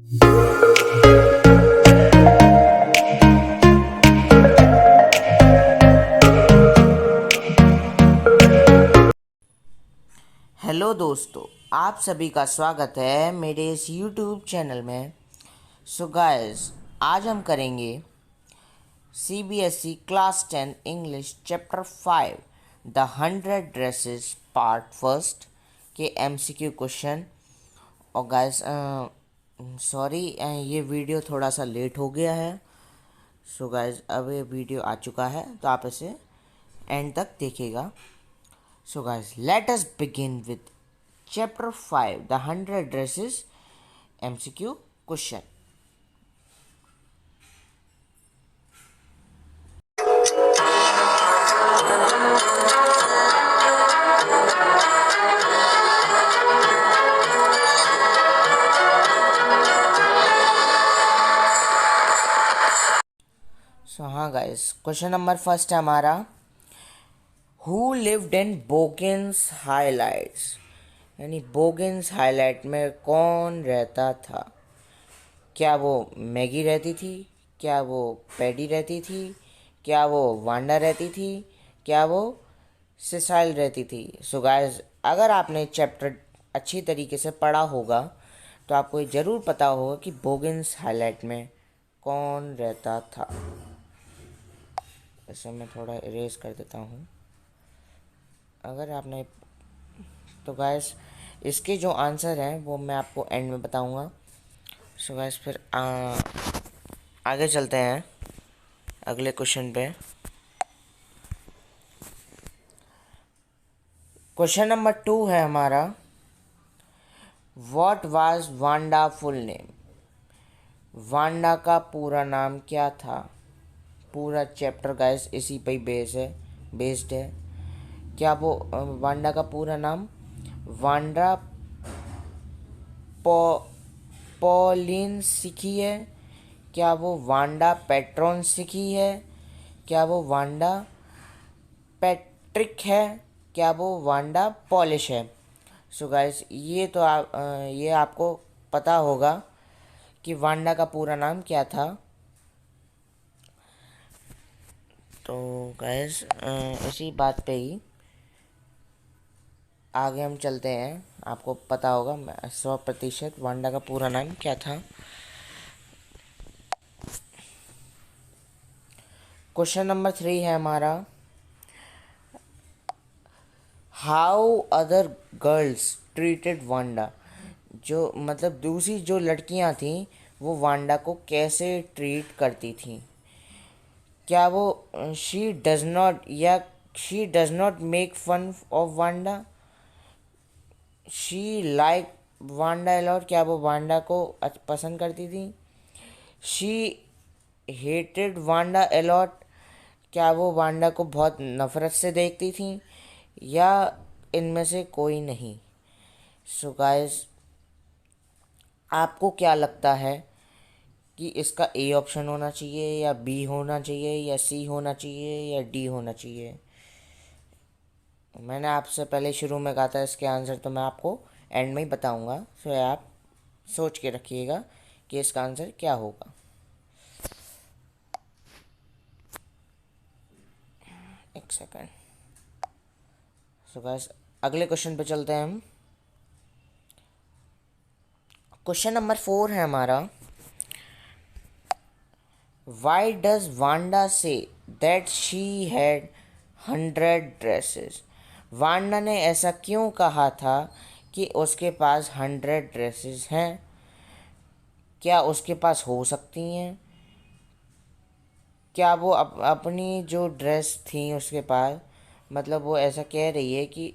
Hello दोस्तों, आप सभी का स्वागत है मेरे इस यूट्यूब चैनल में। सो गाइस, आज हम करेंगे CBSE class 10 English chapter 5 the 100 dresses part first के MCQ क्वेश्चन। और गाइस सॉरी, ये वीडियो थोड़ा सा लेट हो गया है। सो गाइस, अब ये वीडियो आ चुका है तो आप इसे एंड तक देखिएगा। So guys, let us begin with chapter 5, the 100 dresses MCQ question. So हाँ guys, क्वेश्चन नंबर फर्स्ट है हमारा, हु लिव्ड इन बोगिन्स हाईलाइट्स, यानी बोगिन्स हाईलाइट में कौन रहता था। क्या वो मैगी रहती थी, क्या वो पैडी रहती थी, क्या वो वांडा रहती थी, क्या वो सिसाइल रहती थी। सो गाइस, अगर आपने चैप्टर अच्छी तरीके से पढ़ा होगा तो आपको ये ज़रूर पता होगा कि बोगिन्स हाईलाइट में कौन रहता था। इसे मैं थोड़ा इरेज कर देता हूँ। अगर आपने तो गाइस, इसके जो आंसर हैं वो मैं आपको एंड में बताऊँगा। सो गाइस, फिर आगे चलते हैं अगले क्वेश्चन पे। क्वेश्चन नंबर 2 है हमारा, what was Wanda full name. Wanda का पूरा नाम क्या था। पूरा चैप्टर गाइस इसी पे बेस्ड है। क्या वो वांडा का पूरा नाम वांडा पॉ पॉलिन सीखी है, क्या वो वांडा पेट्रॉन सीखी है, क्या वो वांडा पैट्रिक है, क्या वो वांडा पॉलिश है। सो गाइस, ये आपको पता होगा कि वांडा का पूरा नाम क्या था। तो गाइस, इसी बात पे ही आगे हम चलते हैं। आपको पता होगा 100% वांडा का पूरा नाम क्या था। क्वेश्चन नंबर 3 है हमारा, how other girls treated Wanda. जो मतलब दूसरी जो लड़कियां थीं वो वांडा को कैसे ट्रीट करती थीं। क्या वो she does not make fun of Wanda, she like Wanda a lot, क्या वो वांडा को पसंद करती थी, शी हेटेड वांडा अलॉट, क्या वो वांडा को बहुत नफ़रत से देखती थी, या इनमें से कोई नहीं। सो गाइस, आपको क्या लगता है कि इसका ए ऑप्शन होना चाहिए या बी होना चाहिए या सी होना चाहिए या डी होना चाहिए। मैंने आपसे पहले शुरू में कहा था इसके आंसर, तो मैं आपको एंड में ही बताऊंगा। सो आप सोच के रखिएगा कि इसका आंसर क्या होगा। एक सेकंड। सो गाइस, अगले क्वेश्चन पे चलते हैं हम। क्वेश्चन नंबर 4 है हमारा, why does Wanda say that she had 100 dresses. Wanda ने ऐसा क्यों कहा था कि उसके पास 100 ड्रेसेस हैं। क्या उसके पास हो सकती हैं, क्या वो अपनी जो ड्रेस थी उसके पास, मतलब वो ऐसा कह रही है कि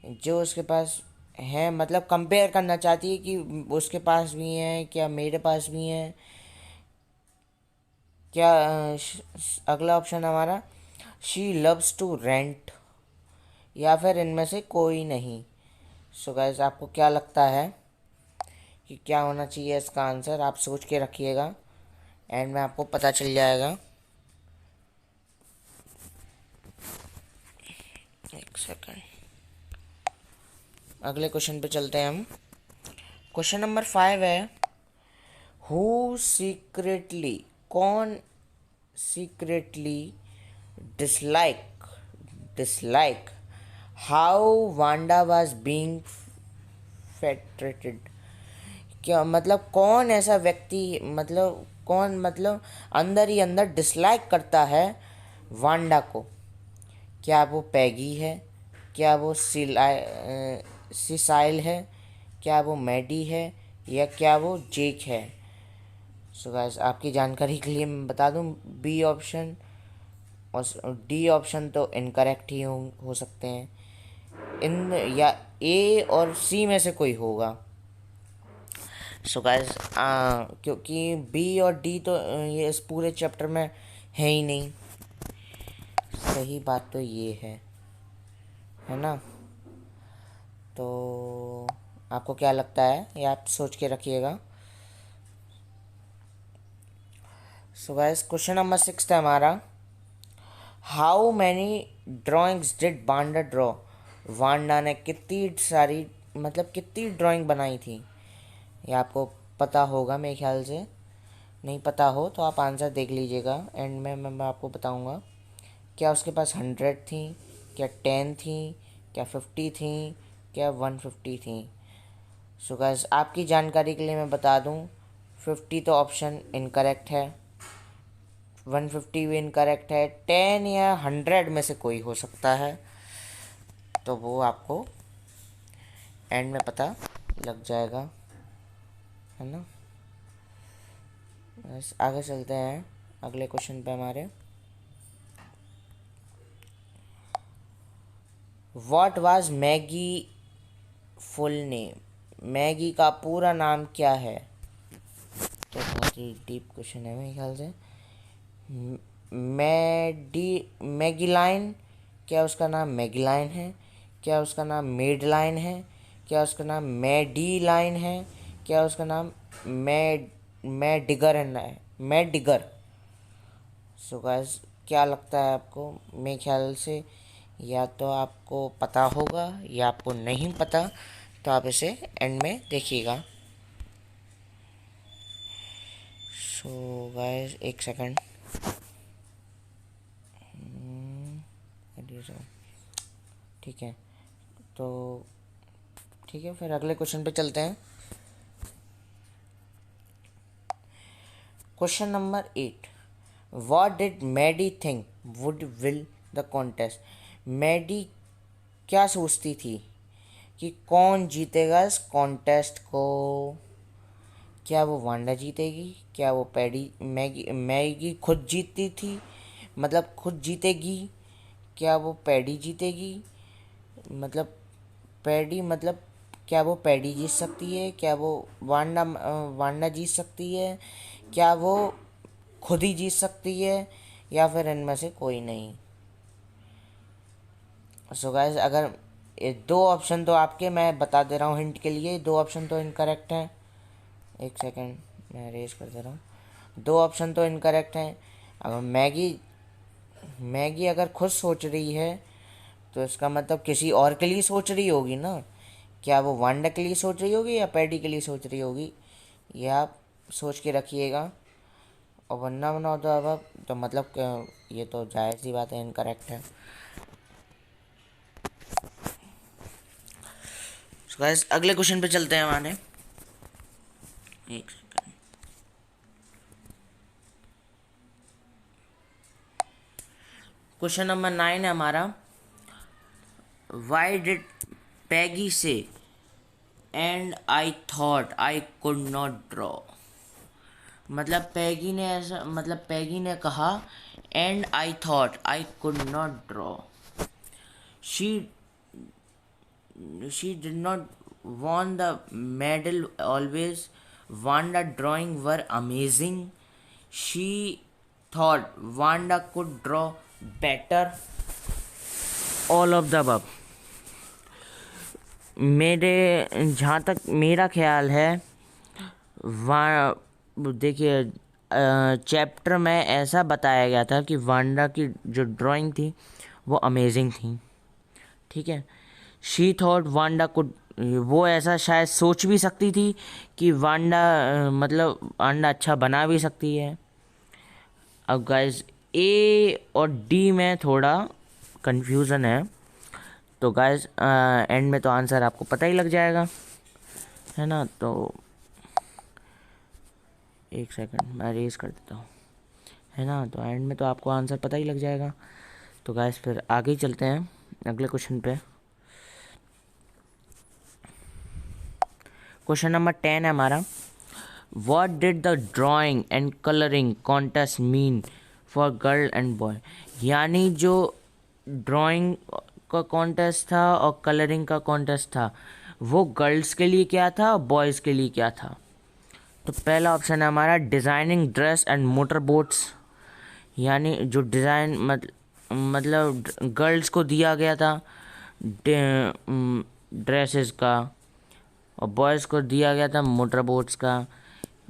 जो उसके पास है, मतलब कंपेयर करना चाहती है कि उसके पास भी हैं क्या मेरे पास भी हैं। क्या अगला ऑप्शन हमारा, शी लव्स टू रेंट, या फिर इनमें से कोई नहीं। सो गाइस, आपको क्या लगता है कि क्या होना चाहिए इसका आंसर। आप सोच के रखिएगा, एंड में आपको पता चल जाएगा। एक सेकंड। अगले क्वेश्चन पे चलते हैं हम। क्वेश्चन नंबर 5 है, हु सीक्रेटली, कौन secretly dislike dislike how Wanda was being treated. क्या मतलब कौन ऐसा व्यक्ति, मतलब कौन, मतलब अंदर ही अंदर डिसलाइक करता है वांडा को। क्या वो पैगी है, क्या वो सिसाइल है, क्या वो मैडी है, या क्या वो जेक है। सो गाइस आपकी जानकारी के लिए मैं बता दूं, बी ऑप्शन और डी ऑप्शन तो इनकरेक्ट ही हो सकते हैं। इन या ए और सी में से कोई होगा। सो गाइस क्योंकि बी और डी तो ये इस पूरे चैप्टर में है ही नहीं। सही बात तो ये है ना। तो आपको क्या लगता है, ये आप सोच के रखिएगा। सो गाइस क्वेश्चन नंबर 6 है हमारा, how many drawings did Wanda draw. Wanda ने कितनी सारी, मतलब कितनी ड्राइंग बनाई थी। ये आपको पता होगा मेरे ख्याल से। नहीं पता हो तो आप आंसर देख लीजिएगा, एंड में मैं आपको बताऊंगा। क्या उसके पास 100 थी, क्या 10 थी, क्या 50 थी, क्या 150 थी। सो गाइस आपकी जानकारी के लिए मैं बता दूं, 50 तो ऑप्शन इनकरेक्ट है, 150 भी इनकरेक्ट है, 10 या 100 में से कोई हो सकता है। तो वो आपको एंड में पता लग जाएगा, है ना। बस आगे चलते हैं अगले क्वेश्चन पे हमारे। What was Maggi full name. Maggi का पूरा नाम क्या है। तो बहुत ही डीप क्वेश्चन है मेरे ख्याल से। मैगीलाइन, क्या उसका नाम मैगीलाइन है, क्या उसका नाम मेडलाइन है, क्या उसका नाम मैडीलाइन है, क्या उसका नाम मैडिगर है, मैडिगर। सो गाइस क्या लगता है आपको। मेरे ख्याल से या तो आपको पता होगा या आपको नहीं पता, तो आप इसे एंड में देखिएगा। सो गाइस एक सेकंड। ठीक है, तो ठीक है, फिर अगले क्वेश्चन पे चलते हैं। Question number 8, what did Maddy think would will the contest. Maddy क्या सोचती थी कि कौन जीतेगा इस कॉन्टेस्ट को। क्या वो वांडा जीतेगी, क्या वो मैगी मैगी खुद जीतती थी, मतलब खुद जीतेगी, क्या वो पैडी जीतेगी, मतलब पैडी, मतलब क्या वो पैडी जीत सकती है, क्या वो वांडा जीत सकती है, क्या वो खुद ही जीत सकती है, या फिर इनमें से कोई नहीं। सो गाइस अगर ये दो ऑप्शन तो आपके, मैं बता दे रहा हूँ हिंट के लिए, दो ऑप्शन तो इनकरेक्ट हैं। एक सेकंड मैं अरेज कर दे रहा हूँ। दो ऑप्शन तो इनकरेक्ट हैं। अगर मैगी अगर खुद सोच रही है तो इसका मतलब किसी और के लिए सोच रही होगी ना। क्या वो वांडा के लिए सोच रही होगी या पैडी के लिए सोच रही होगी, ये आप सोच के रखिएगा। और वरना बनाओ तो अब तो मतलब ये तो जायज़ सी बात है, इनकरेक्ट है। So guys अगले क्वेश्चन पे चलते हैं हमारे। एक सेकंड। क्वेश्चन नंबर 9 है हमारा, वाई डिड पैगी से and I thought I could not draw. मतलब पैगी ने कहा and I thought I could not draw. She she did not won the medal always. Wanda drawing were amazing. She thought Wanda could draw better. All of the above. मेरे जहाँ तक मेरा ख्याल है, देखिए चैप्टर में ऐसा बताया गया था कि वांडा की जो ड्राइंग थी वो अमेजिंग थी। ठीक है, शी थॉट वांडा कुड वो ऐसा शायद सोच भी सकती थी कि वांडा मतलब अंडा अच्छा बना भी सकती है। अब गाइस ए और डी में थोड़ा कंफ्यूजन है, तो गाइस एंड में तो आंसर आपको पता ही लग जाएगा, है ना। तो एक सेकंड मैं रेज कर देता हूँ, है ना। तो एंड में तो आपको आंसर पता ही लग जाएगा। तो गाइस फिर आगे ही चलते हैं अगले क्वेश्चन पे। क्वेश्चन नंबर 10 है हमारा, what did the drawing and colouring contest mean for girl and boy. यानी जो ड्राइंग का कॉन्टेस्ट था और कलरिंग का कॉन्टेस्ट था, वो गर्ल्स के लिए क्या था और बॉयज़ के लिए क्या था। तो पहला ऑप्शन है हमारा designing dress and motor boats. यानी जो डिज़ाइन मतलब गर्ल्स को दिया गया था ड्रेसेस का, और बॉयज़ को दिया गया था मोटर बोट्स का।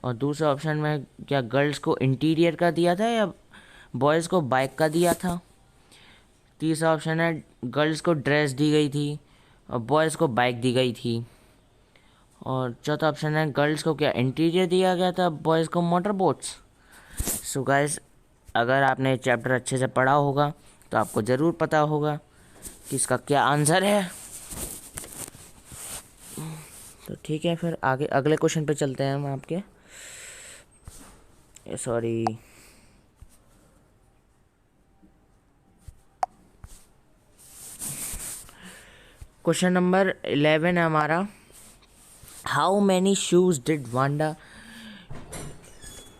और दूसरे ऑप्शन में क्या गर्ल्स को इंटीरियर का दिया था या बॉयज़ को बाइक का दिया था। तीसरा ऑप्शन है गर्ल्स को ड्रेस दी गई थी और बॉयज़ को बाइक दी गई थी। और चौथा ऑप्शन है गर्ल्स को क्या इंटीरियर दिया गया था, बॉयज़ को मोटर बोट्स। सो गाइस, अगर आपने चैप्टर अच्छे से पढ़ा होगा तो आपको ज़रूर पता होगा कि इसका क्या आंसर है। तो ठीक है, फिर आगे अगले क्वेश्चन पे चलते हैं हम आपके। सॉरी, क्वेश्चन नंबर 11 है हमारा, how many shoes did Wanda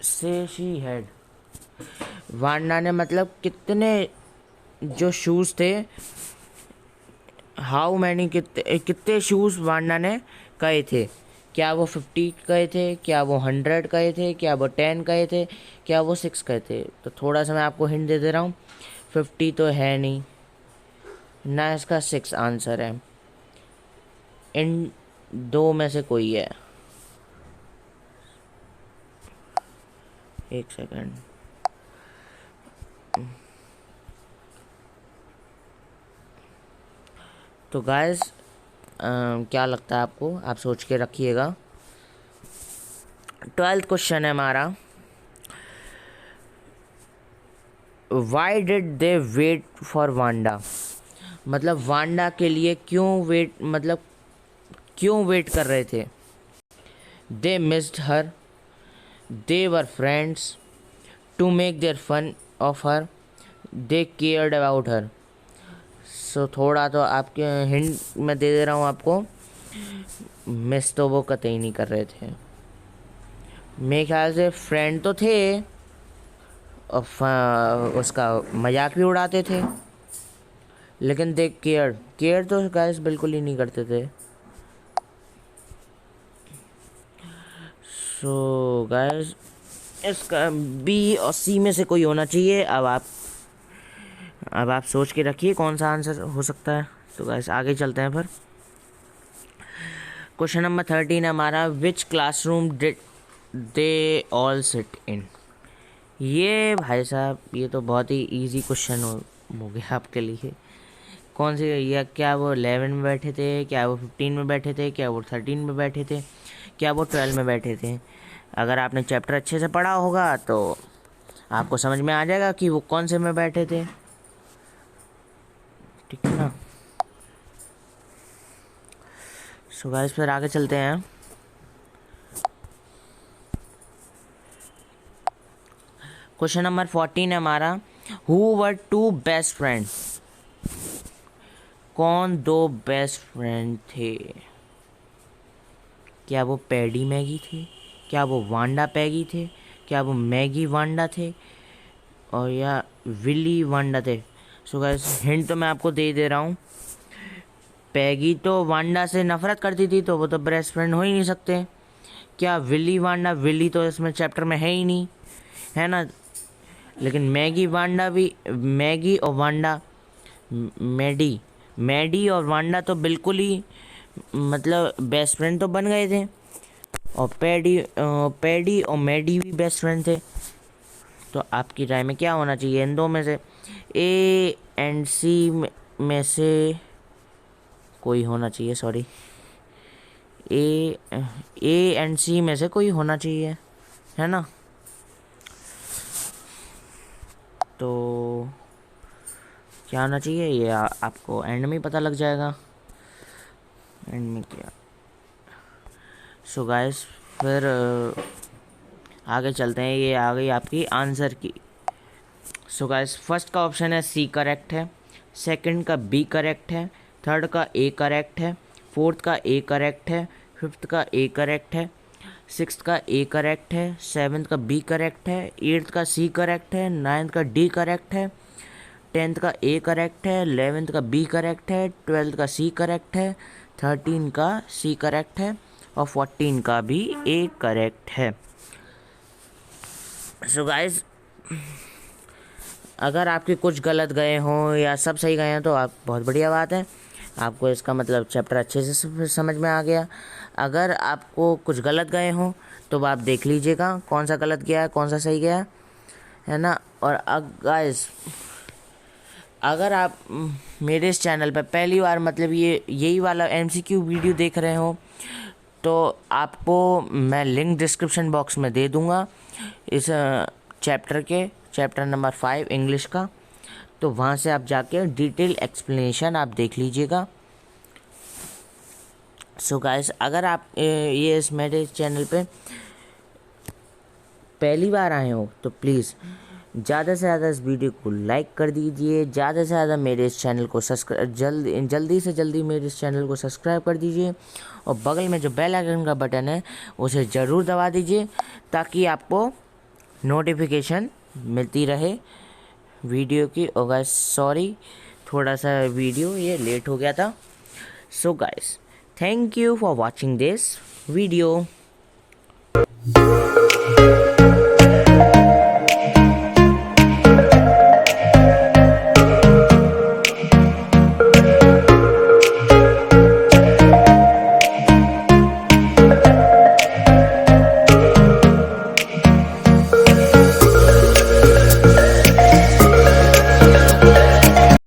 से शी हैड। वांडा ने मतलब कितने जो शूज़ थे, हाउ मैनी कितने शूज़ वांडा ने कहे थे। क्या वो 50 कहे थे, क्या वो 100 कहे थे, क्या वो 10 कहे थे, क्या वो 6 कहे थे। तो थोड़ा सा मैं आपको हिंट दे दे रहा हूँ, 50 तो है नहीं ना, इसका 6 आंसर है। इन दो में से कोई है। एक सेकंड, तो गाइस क्या लगता है आपको, आप सोच के रखिएगा। 12th क्वेश्चन है हमारा, why did they wait for Wanda. मतलब वांडा के लिए क्यों वेट कर रहे थे। They missed her, they were friends, to make their fun of her, they cared about her. So थोड़ा तो आपके हिंट मैं दे दे रहा हूँ आपको, मिस तो वो कतई नहीं कर रहे थे। मेरे ख्याल से फ्रेंड तो थे और उसका मजाक भी उड़ाते थे, लेकिन दे केयर तो गाइस बिल्कुल ही नहीं करते थे। सो गाइस, इसका बी और सी में से कोई होना चाहिए। अब आप सोच के रखिए कौन सा आंसर हो सकता है। तो गाइस आगे चलते हैं फिर। क्वेश्चन नंबर 13 हमारा, which classroom did they all sit in. ये भाई साहब, ये तो बहुत ही इजी क्वेश्चन हो गया आपके लिए। कौन सी, या क्या वो 11 में बैठे थे, क्या वो 15 में बैठे थे, क्या वो 13 में बैठे थे, क्या वो 12 में बैठे थे। अगर आपने चैप्टर अच्छे से पढ़ा होगा तो आपको समझ में आ जाएगा कि वो कौन से में बैठे थे, ठीक है ना। सो गाइस फिर आगे चलते हैं। क्वेश्चन नंबर 14 है हमारा, who were two best friend. कौन दो बेस्ट फ्रेंड थे। क्या वो पैडी मैगी थे, क्या वो वांडा पैगी थे, क्या वो मैगी वांडा थे, और या विली वांडा थे। सो गाइस हिंट तो मैं आपको दे रहा हूँ, पैगी तो वांडा से नफरत करती थी, तो वो तो बेस्ट फ्रेंड हो ही नहीं सकते। क्या विली वांडा, विली तो इसमें चैप्टर में है ही नहीं, है ना। लेकिन मैगी वांडा भी, मैगी और वांडा, मैडी मैडी और वांडा तो बिल्कुल ही मतलब बेस्ट फ्रेंड तो बन गए थे। और पैडी और मैडी भी बेस्ट फ्रेंड थे। तो आपकी राय में क्या होना चाहिए इन दो में से, ए एंड सी में से कोई होना चाहिए। सॉरी, ए एंड सी में से कोई होना चाहिए, है ना। तो क्या होना चाहिए ये आपको एंड में पता लग जाएगा, एंड में क्या। सो गाइस फिर आगे चलते हैं। ये आ गई आपकी आंसर की। सो गाइस फर्स्ट का ऑप्शन है सी करेक्ट है, सेकंड का बी करेक्ट है, थर्ड का ए करेक्ट है, फोर्थ का ए करेक्ट है, फिफ्थ का ए करेक्ट है, सिक्स्थ का ए करेक्ट है, सेवन्थ का बी करेक्ट है, एट्थ का सी करेक्ट है, नाइन्थ का डी करेक्ट है, टेंथ का ए करेक्ट है, 11th का बी करेक्ट है, 12th का सी करेक्ट है, 13 का सी करेक्ट है और 14 का भी ए करेक्ट है। सो गाइस अगर आपके कुछ गलत गए हों या सब सही गए हैं तो आप बहुत बढ़िया बात है, आपको इसका मतलब चैप्टर अच्छे से समझ में आ गया। अगर आपको कुछ गलत गए हों तो आप देख लीजिएगा कौन सा गलत गया है कौन सा सही गया है ना। और गाइस अगर आप मेरे इस चैनल पर पहली बार मतलब यही वाला MCQ वीडियो देख रहे हो तो आपको मैं लिंक डिस्क्रिप्शन बॉक्स में दे दूँगा इस चैप्टर नंबर 5 इंग्लिश का, तो वहाँ से आप जाके डिटेल एक्सप्लेनेशन आप देख लीजिएगा। सो गाइस अगर आप ये इस मेरे चैनल पे पहली बार आए हो तो प्लीज़ ज़्यादा से ज़्यादा इस वीडियो को लाइक कर दीजिए, ज़्यादा से ज़्यादा मेरे इस चैनल को जल्दी से जल्दी मेरे इस चैनल को सब्सक्राइब कर दीजिए और बगल में जो बेल आइकन का बटन है उसे ज़रूर दबा दीजिए ताकि आपको नोटिफिकेशन मिलती रहे वीडियो की। और गाइस सॉरी थोड़ा सा वीडियो ये लेट हो गया था। So guys thank you for watching this video.